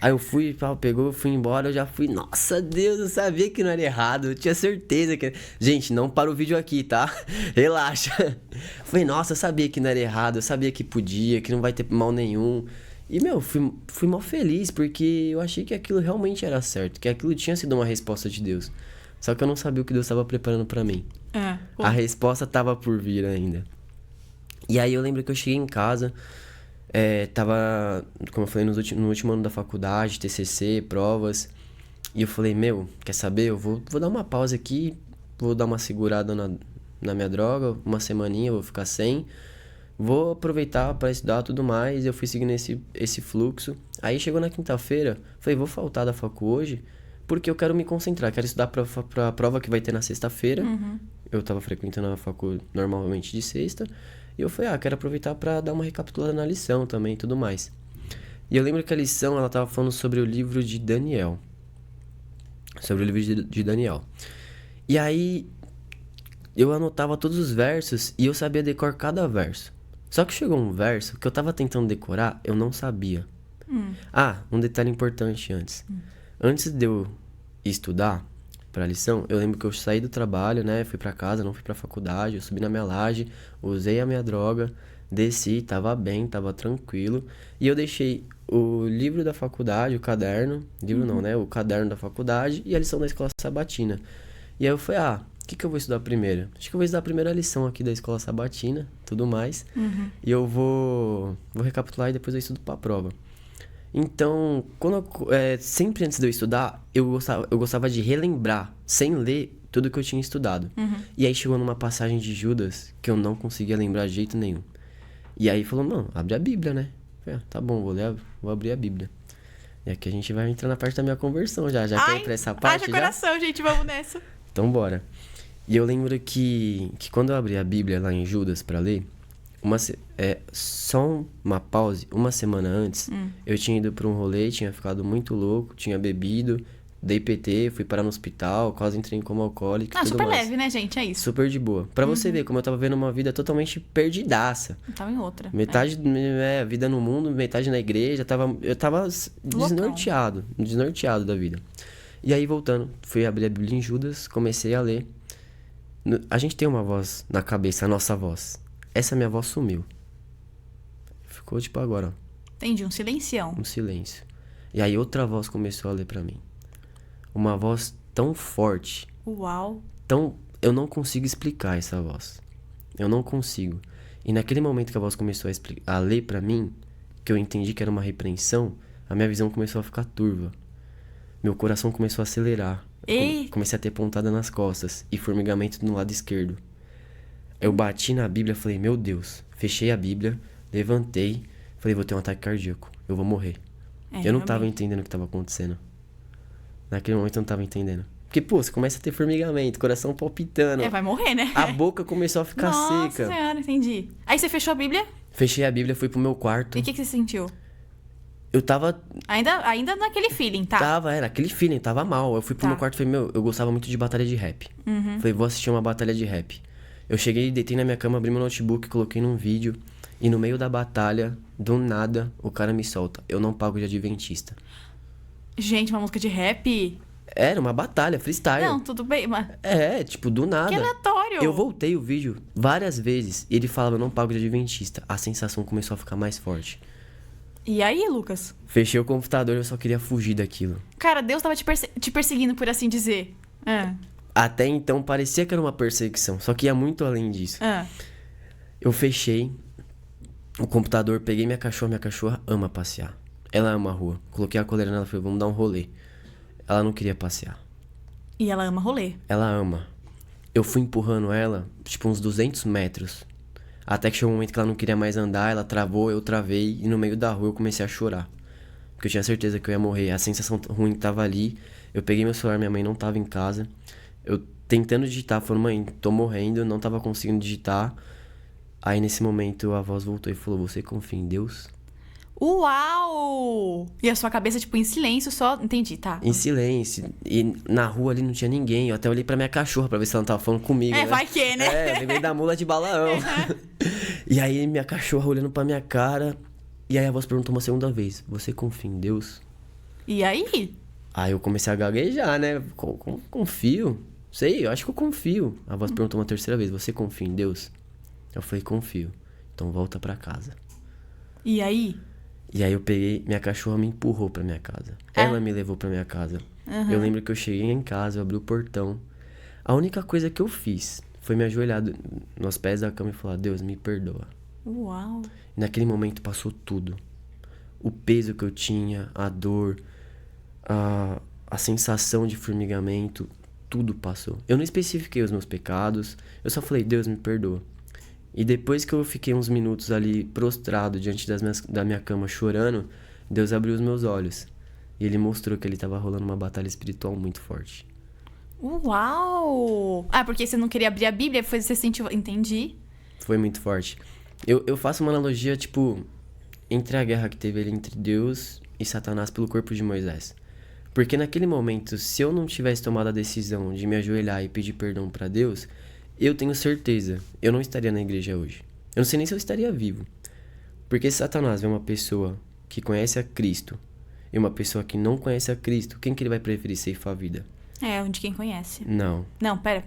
Aí eu fui, pegou, fui embora, eu já fui, nossa Deus, eu sabia que não era errado, eu tinha certeza que... Gente, não para o vídeo aqui, tá? Relaxa. Falei, nossa, eu sabia que não era errado, eu sabia que podia, que não vai ter mal nenhum. E, fui mal feliz, porque eu achei que aquilo realmente era certo, que aquilo tinha sido uma resposta de Deus. Só que eu não sabia o que Deus estava preparando pra mim. A resposta tava por vir ainda. E aí eu lembro que eu cheguei em casa... tava, como eu falei, no último ano da faculdade, TCC, provas. E eu falei, quer saber? Eu vou dar uma pausa aqui, vou dar uma segurada na minha droga, uma semaninha, eu vou ficar sem. Vou aproveitar para estudar tudo mais. Eu fui seguindo esse fluxo. Aí chegou na quinta-feira, falei, vou faltar da facu hoje, porque eu quero me concentrar, quero estudar pra prova que vai ter na sexta-feira. Eu tava frequentando a facu normalmente de sexta. E eu falei, quero aproveitar pra dar uma recapitulada na lição também e tudo mais. E eu lembro que a lição, ela tava falando sobre o livro de Daniel. Sobre o livro de Daniel. E aí, eu anotava todos os versos e eu sabia decorar cada verso. Só que chegou um verso que eu tava tentando decorar, eu não sabia. Um detalhe importante antes. Antes de eu estudar pra lição, eu lembro que eu saí do trabalho, né, fui pra casa, não fui pra faculdade, eu subi na minha laje, usei a minha droga, desci, tava bem, tava tranquilo, e eu deixei o livro da faculdade, o caderno, o caderno da faculdade e a lição da escola sabatina. E aí eu falei, o que eu vou estudar primeiro? Acho que eu vou estudar a primeira lição aqui da escola sabatina, tudo mais, e eu vou recapitular e depois eu estudo pra prova. Então, sempre antes de eu estudar, eu gostava de relembrar, sem ler, tudo que eu tinha estudado. E aí chegou numa passagem de Judas que eu não conseguia lembrar de jeito nenhum. E aí falou, não, abre a Bíblia, né? Falei, tá bom, vou abrir a Bíblia. E aqui a gente vai entrar na parte da minha conversão já. Já quer ir pra essa parte haja já? coração, gente, vamos nessa. Então bora. E eu lembro que quando eu abri a Bíblia lá em Judas pra ler, só uma pause, uma semana antes, eu tinha ido pra um rolê, tinha ficado muito louco, tinha bebido, dei PT, fui parar no hospital, quase entrei em coma alcoólico e tudo Super mais. leve, né, gente? É isso. Super de boa. Pra você ver como eu tava vendo uma vida totalmente perdidaça. Eu tava em outra. Metade vida no mundo, metade na igreja. Eu tava desnorteado da vida. E aí, voltando, fui abrir a Bíblia em Judas, comecei a ler. A gente tem uma voz na cabeça, a nossa voz. Essa minha voz sumiu. Ficou tipo agora, ó. Entendi, um silencião. Um silêncio. E aí outra voz começou a ler pra mim. Uma voz tão forte. Uau. Eu não consigo explicar essa voz. Eu não consigo. E naquele momento que a voz começou a ler pra mim, que eu entendi que era uma repreensão, a minha visão começou a ficar turva. Meu coração começou a acelerar. Comecei a ter pontada nas costas e formigamento no lado esquerdo. Eu bati na Bíblia e falei, meu Deus. Fechei a Bíblia, levantei, falei, vou ter um ataque cardíaco. Eu vou morrer. Eu não tava entendendo o que tava acontecendo. Naquele momento eu não tava entendendo. Porque, pô, você começa a ter formigamento, coração palpitando. Vai morrer, né? A boca começou a ficar seca. Nossa senhora, entendi. Aí você fechou a Bíblia? Fechei a Bíblia, fui pro meu quarto. E o que você sentiu? Eu tava... Ainda naquele feeling, tá? Era aquele feeling, tava mal. Eu fui pro meu quarto e falei, eu gostava muito de batalha de rap. Falei, vou assistir uma batalha de rap. Eu cheguei, deitei na minha cama, abri meu notebook, coloquei num vídeo. E no meio da batalha, do nada, o cara me solta. Eu não pago de adventista. Gente, uma música de rap? Era uma batalha, freestyle. Não, tudo bem, mas... Tipo, do nada. Que aleatório. Eu voltei o vídeo várias vezes e ele falava, eu não pago de adventista. A sensação começou a ficar mais forte. E aí, Lucas? Fechei o computador e eu só queria fugir daquilo. Cara, Deus tava te perseguindo, por assim dizer. Até então parecia que era uma perseguição, só que ia muito além disso. Eu fechei o computador, peguei minha cachorra ama passear. Ela ama a rua. Coloquei a coleira nela e falei, vamos dar um rolê. Ela não queria passear. E ela ama rolê. Ela ama. Eu fui empurrando ela, tipo, uns 200 metros. Até que chegou um momento que ela não queria mais andar, ela travou, eu travei. E no meio da rua eu comecei a chorar. Porque eu tinha certeza que eu ia morrer. A sensação ruim tava ali. Eu peguei meu celular, minha mãe não tava em casa. Eu tentando digitar, falando, mãe, tô morrendo, não tava conseguindo digitar. Aí nesse momento a voz voltou e falou, você confia em Deus? Uau! E a sua cabeça, tipo, em silêncio, só... Entendi, tá. Em silêncio. E na rua ali não tinha ninguém. Eu até olhei pra minha cachorra pra ver se ela não tava falando comigo, né? Vai que, né? Lembrei da mula de Balaão. E aí minha cachorra olhando pra minha cara. E aí a voz perguntou uma segunda vez, você confia em Deus? E aí? Aí eu comecei a gaguejar, né? Confio. Sei, eu acho que eu confio. A voz perguntou uma terceira vez, você confia em Deus? Eu falei, confio. Então volta pra casa. E aí? E aí eu peguei, minha cachorra me empurrou pra minha casa. Ela me levou pra minha casa. Eu lembro que eu cheguei em casa, eu abri o portão. A única coisa que eu fiz foi me ajoelhar nos pés da cama e falar, Deus, me perdoa. Uau. E naquele momento passou tudo. O peso que eu tinha, a dor, a sensação de formigamento, tudo passou. Eu não especifiquei os meus pecados, eu só falei, Deus, me perdoa. E depois que eu fiquei uns minutos ali prostrado diante da minha cama chorando, Deus abriu os meus olhos. E ele mostrou que ele estava rolando uma batalha espiritual muito forte. Uau! Porque você não queria abrir a Bíblia, você sentiu... Entendi. Foi muito forte. Eu faço uma analogia, tipo, entre a guerra que teve ali entre Deus e Satanás pelo corpo de Moisés. Porque naquele momento, se eu não tivesse tomado a decisão de me ajoelhar e pedir perdão para Deus... Eu tenho certeza, eu não estaria na igreja hoje. Eu não sei nem se eu estaria vivo. Porque se Satanás vê uma pessoa que conhece a Cristo e uma pessoa que não conhece a Cristo, quem que ele vai preferir ceifar a vida? De quem conhece. Não. Não, pera,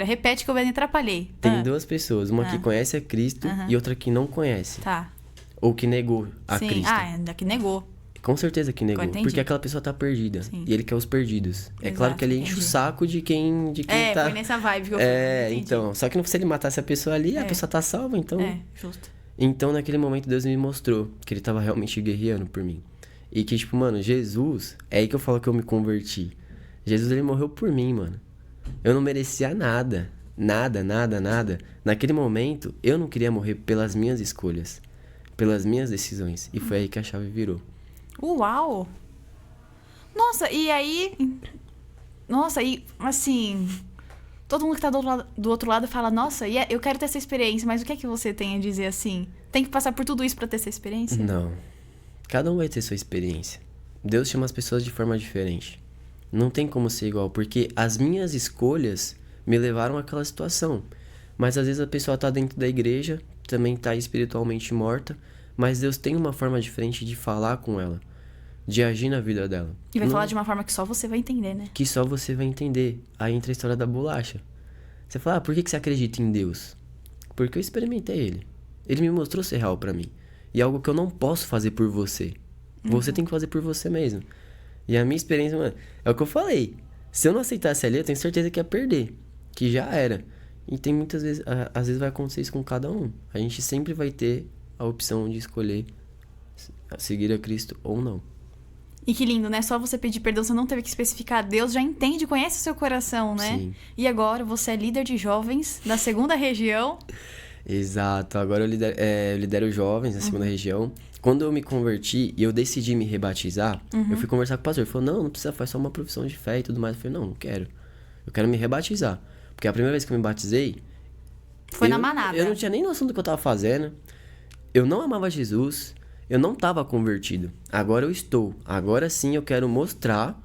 repete que eu me atrapalhei. Tem duas pessoas, uma que conhece a Cristo e outra que não conhece. Tá. Ou que negou a Cristo. Da que negou. Com certeza que negou, porque aquela pessoa tá perdida. Sim. E ele quer os perdidos. É claro que ele enche o saco de quem tá... foi nessa vibe que eu fui. Então. Só que se ele matasse a pessoa ali, a pessoa tá salva, então... Justo. Então, naquele momento, Deus me mostrou que ele tava realmente guerreando por mim. E que, tipo, mano, Jesus... É aí que eu falo que eu me converti. Jesus, ele morreu por mim, mano. Eu não merecia nada. Nada. Naquele momento, eu não queria morrer pelas minhas escolhas. Pelas minhas decisões. E foi aí que a chave virou. Uau! Nossa, e aí... Nossa, e assim... Todo mundo que tá do outro lado fala, nossa, eu quero ter essa experiência, mas o que é que você tem a dizer assim? Tem que passar por tudo isso pra ter essa experiência? Não. Cada um vai ter sua experiência. Deus chama as pessoas de forma diferente. Não tem como ser igual, porque as minhas escolhas me levaram àquela situação. Mas às vezes a pessoa tá dentro da igreja, também tá espiritualmente morta, mas Deus tem uma forma diferente de falar com ela, de agir na vida dela. E vai falar de uma forma que só você vai entender, né? Que só você vai entender. Aí entra a história da bolacha. Você fala, por que você acredita em Deus? Porque eu experimentei Ele. Ele me mostrou ser real pra mim. E é algo que eu não posso fazer por você. Você tem que fazer por você mesmo. E a minha experiência, mano, é o que eu falei. Se eu não aceitasse ali, eu tenho certeza que ia perder. Que já era. E tem muitas vezes, às vezes vai acontecer isso com cada um. A gente sempre vai ter a opção de escolher seguir a Cristo ou não. E que lindo, né? Só você pedir perdão, você não teve que especificar. Deus já entende, conhece o seu coração, né? Sim. E agora você é líder de jovens da 2ª região. Exato. Agora eu lidero jovens na 2ª região. Quando eu me converti e eu decidi me rebatizar, eu fui conversar com o pastor. Ele falou, não precisa, faz só uma profissão de fé e tudo mais. Eu falei, não quero. Eu quero me rebatizar. Porque a primeira vez que eu me batizei... Foi na manada. Eu não tinha nem noção do que eu tava fazendo. Eu não amava Jesus. Eu não estava convertido. Agora eu estou. Agora sim eu quero mostrar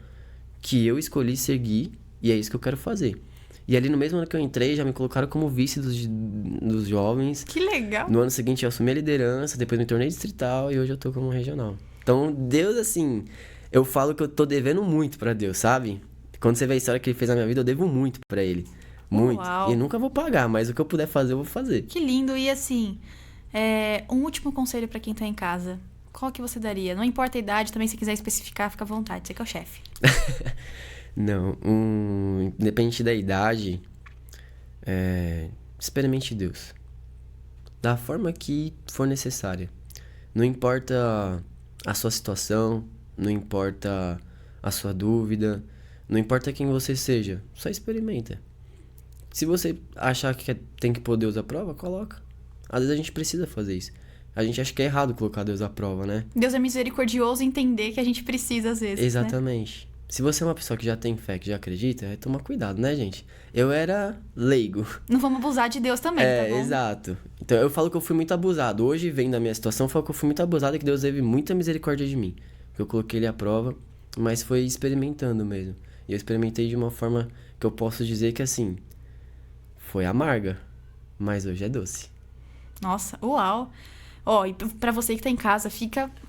que eu escolhi seguir e é isso que eu quero fazer. E ali no mesmo ano que eu entrei, já me colocaram como vice dos jovens. Que legal. No ano seguinte eu assumi a liderança, depois me tornei distrital e hoje eu tô como regional. Então Deus, assim, eu falo que eu tô devendo muito pra Deus, sabe? Quando você vê a história que Ele fez na minha vida, eu devo muito pra Ele. Muito. Uau. E nunca vou pagar, mas o que eu puder fazer, eu vou fazer. Que lindo. E assim... um último conselho pra quem tá em casa. Qual que você daria? Não importa a idade, também se quiser especificar, fica à vontade. Você que é o chefe. Não, independente da idade, experimente Deus. Da forma que for necessária. Não importa a sua situação, não importa a sua dúvida, não importa quem você seja, só experimenta. Se você achar que tem que pôr Deus à prova, coloca. Às vezes a gente precisa fazer isso. A gente acha que é errado colocar Deus à prova, né? Deus é misericordioso em entender que a gente precisa às vezes, Exatamente. Né? Se você é uma pessoa que já tem fé, que já acredita, toma cuidado, né, gente? Eu era leigo. Não vamos abusar de Deus também, tá bom? Exato. Então eu falo que eu fui muito abusado. Hoje, vendo a minha situação, eu falo que eu fui muito abusado e que Deus teve muita misericórdia de mim. Que eu coloquei Ele à prova, mas foi experimentando mesmo. E eu experimentei de uma forma que eu posso dizer que, assim, foi amarga, mas hoje é doce. Nossa, uau! E pra você que tá em casa,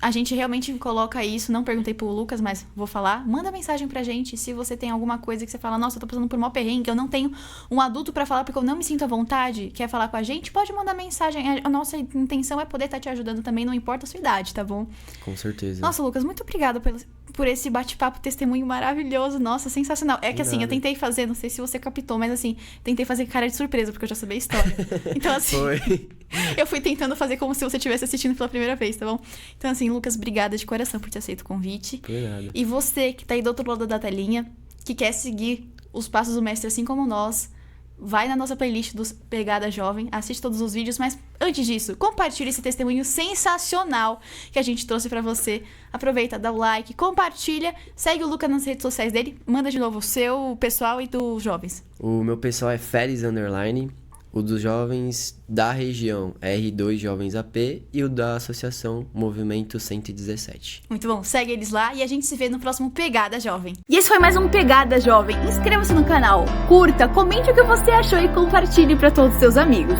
a gente realmente coloca isso, não perguntei pro Lucas, mas vou falar, manda mensagem pra gente se você tem alguma coisa que você fala, nossa, eu tô passando por um maior perrengue, eu não tenho um adulto pra falar porque eu não me sinto à vontade, quer falar com a gente, pode mandar mensagem, a nossa intenção é poder estar te ajudando também, não importa a sua idade, tá bom? Com certeza. Nossa, Lucas, muito obrigada por esse bate-papo, testemunho maravilhoso, nossa, sensacional. É que assim, eu tentei fazer, não sei se você captou, mas assim, tentei fazer cara de surpresa, porque eu já sabia a história. Então assim, Foi. Eu fui tentando fazer como se você estivesse assistindo pela primeira vez, tá bom? Então assim, Lucas, obrigada de coração por ter aceito o convite. Por nada. E você que tá aí do outro lado da telinha, que quer seguir os passos do mestre assim como nós, vai na nossa playlist dos Pegada Jovem, assiste todos os vídeos, mas antes disso, compartilhe esse testemunho sensacional que a gente trouxe pra você. Aproveita, dá o like, compartilha, segue o Lucas nas redes sociais dele, manda de novo o seu, o pessoal e dos jovens. O meu pessoal é Feres _, o dos jovens da região R2 Jovens AP e o da Associação Movimento 117. Muito bom, segue eles lá e a gente se vê no próximo Pegada Jovem. E esse foi mais um Pegada Jovem. Inscreva-se no canal, curta, comente o que você achou e compartilhe para todos os seus amigos.